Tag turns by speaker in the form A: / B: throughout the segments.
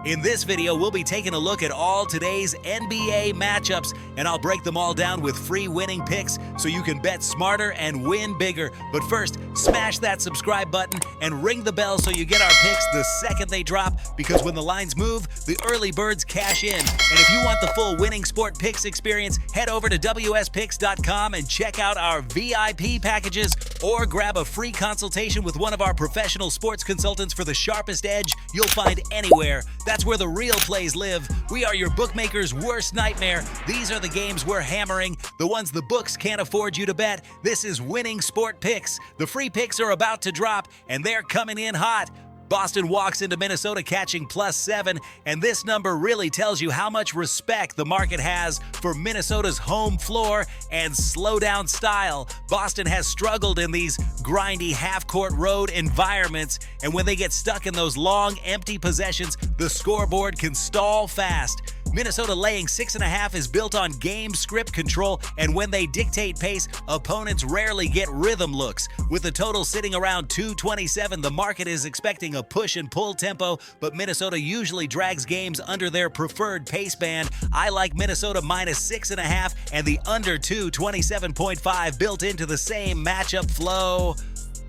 A: In this video, we'll be taking a look at all today's NBA matchups, and I'll break them all down with free winning picks so you can bet smarter and win bigger. But first, smash that subscribe button and ring the bell so you get our picks the second they drop, because when the lines move, the early birds cash in. And if you want the full winning sport picks experience, head over to wspicks.com and check out our VIP packages, or grab a free consultation with one of our professional sports consultants for the sharpest edge you'll find anywhere. That's where the real plays live. We are your bookmaker's worst nightmare. These are the games we're hammering, the ones the books can't afford you to bet. This is Winning Sport Picks. The free picks are about to drop, and they're coming in hot. Boston walks into Minnesota catching +7, and this number really tells you how much respect the market has for Minnesota's home floor and slow-down style. Boston has struggled in these grindy half-court road environments, and when they get stuck in those long, empty possessions, the scoreboard can stall fast. Minnesota laying 6.5 is built on game script control, and when they dictate pace, opponents rarely get rhythm looks. With the total sitting around 227, the market is expecting a push and pull tempo, but Minnesota usually drags games under their preferred pace band. I like Minnesota -6.5 and the under 227.5 built into the same matchup flow.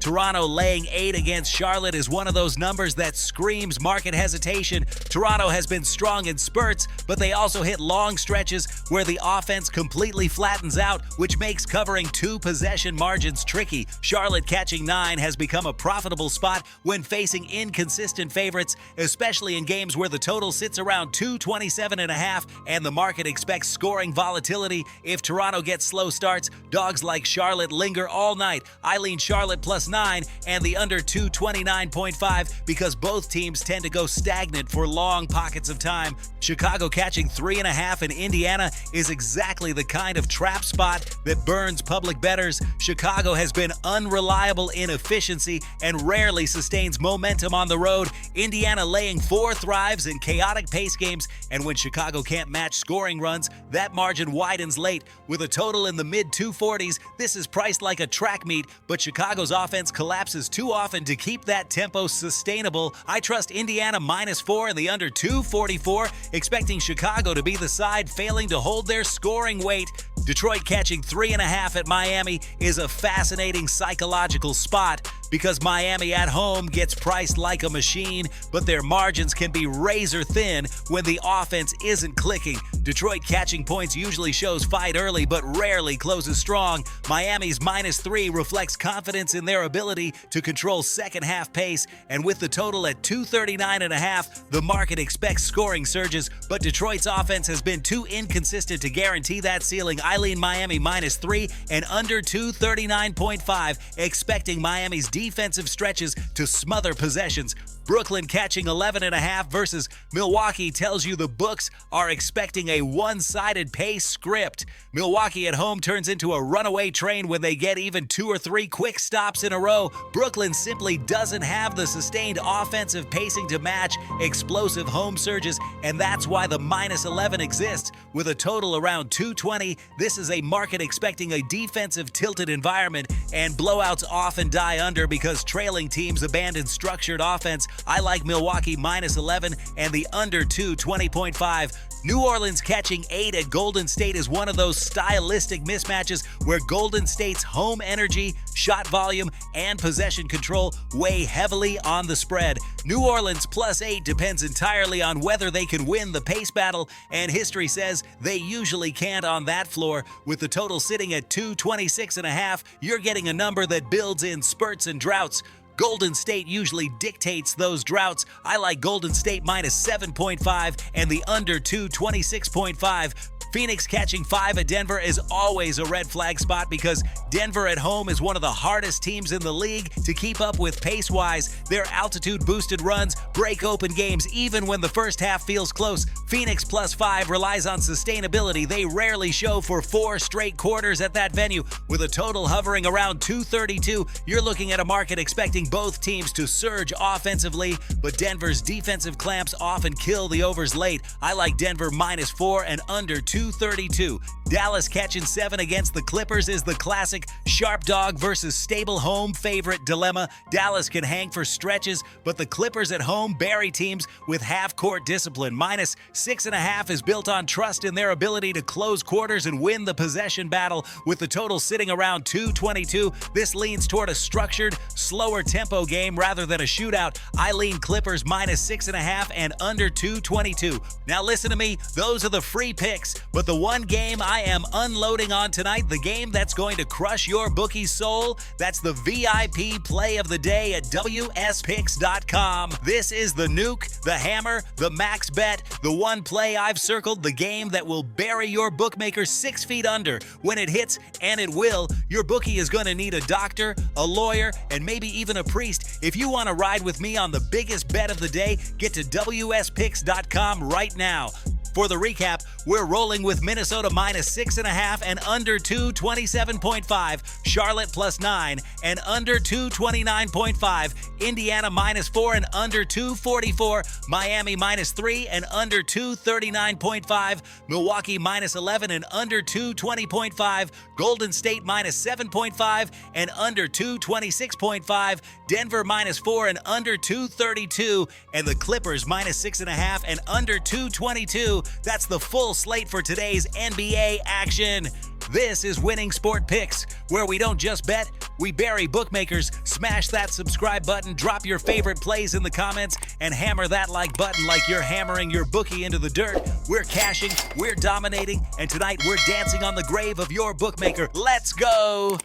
A: Toronto laying 8 against Charlotte is one of those numbers that screams market hesitation. Toronto has been strong in spurts, but they also hit long stretches where the offense completely flattens out, which makes covering 2 possession margins tricky. Charlotte catching 9 has become a profitable spot when facing inconsistent favorites, especially in games where the total sits around 227.5 and the market expects scoring volatility. If Toronto gets slow starts, dogs like Charlotte linger all night. I lean Charlotte +9 and the under 229.5 because both teams tend to go stagnant for long pockets of time. Chicago catching 3.5 in Indiana is exactly the kind of trap spot that burns public bettors. Chicago has been unreliable in efficiency and rarely sustains momentum on the road. Indiana laying 4 thrives in chaotic pace games, and when Chicago can't match scoring runs, that margin widens late. With a total in the mid-240s, this is priced like a track meet, but Chicago's offense collapses too often to keep that tempo sustainable. I trust Indiana -4 and the under 244, expecting Chicago to be the side failing to hold their scoring weight. Detroit catching 3.5 at Miami is a fascinating psychological spot because Miami at home gets priced like a machine, but their margins can be razor thin when the offense isn't clicking. Detroit catching points usually shows fight early but rarely closes strong. Miami's -3 reflects confidence in their ability to control second-half pace, and with the total at 239.5, the market expects scoring surges, but Detroit's offense has been too inconsistent to guarantee that ceiling. I lean Miami -3 and under 239.5, expecting Miami's defensive stretches to smother possessions. Brooklyn catching 11.5 versus Milwaukee tells you the books are expecting a one-sided pace script. Milwaukee at home turns into a runaway train when they get even 2 or 3 quick stops in a row. Brooklyn simply doesn't have the sustained offensive pacing to match explosive home surges, and that's why the -11 exists. With a total around 220, this is a market expecting a defensive tilted environment, and blowouts often die under because trailing teams abandon structured offense. I like Milwaukee -11 and the under 220.5. New Orleans catching 8 at Golden State is one of those stylistic mismatches where Golden State's home energy, shot volume, and possession control weigh heavily on the spread. New Orleans +8 depends entirely on whether they can win the pace battle, and history says they usually can't on that floor. With the total sitting at 226.5, you're getting a number that builds in spurts and droughts. Golden State usually dictates those droughts. I like Golden State -7.5 and the under 226.5. Phoenix catching 5 at Denver is always a red flag spot because Denver at home is one of the hardest teams in the league to keep up with pace-wise. Their altitude-boosted runs break open games even when the first half feels close. Phoenix +5 relies on sustainability. They rarely show for 4 straight quarters at that venue. With a total hovering around 232, you're looking at a market expecting both teams to surge offensively, but Denver's defensive clamps often kill the overs late. I like Denver -4 and under 232. Dallas catching 7 against the Clippers is the classic sharp dog versus stable home favorite dilemma. Dallas can hang for stretches, but the Clippers at home bury teams with half-court discipline. Minus 6.5 is built on trust in their ability to close quarters and win the possession battle. With the total sitting around 222, this leans toward a structured, slower tempo game rather than a shootout. I lean Clippers minus 6.5 and under 222. Now listen to me, those are the free picks, but the one game I am unloading on tonight, the game that's going to crush your bookie's soul, that's the VIP play of the day at WSPicks.com. This is the nuke, the hammer, the max bet, the one play I've circled, the game that will bury your bookmaker 6 feet under. When it hits, and it will, your bookie is going to need a doctor, a lawyer, and maybe even a priest. If you want to ride with me on the biggest bet of the day, get to WSPicks.com right now. For the recap, we're rolling with Minnesota minus 6.5 and under 227.5, Charlotte plus 9 and under 229.5, Indiana minus 4 and under 244, Miami minus 3 and under 239.5, Milwaukee minus 11 and under 220.5, Golden State minus 7.5 and under 226.5, Denver minus 4 and under 232, and the Clippers minus 6.5 and under 222. That's the full slate for today's NBA action. This is Winning Sport Picks, where we don't just bet, we bury bookmakers. Smash that subscribe button, drop your favorite plays in the comments, and hammer that like button like you're hammering your bookie into the dirt. We're cashing, we're dominating, and tonight we're dancing on the grave of your bookmaker. Let's go!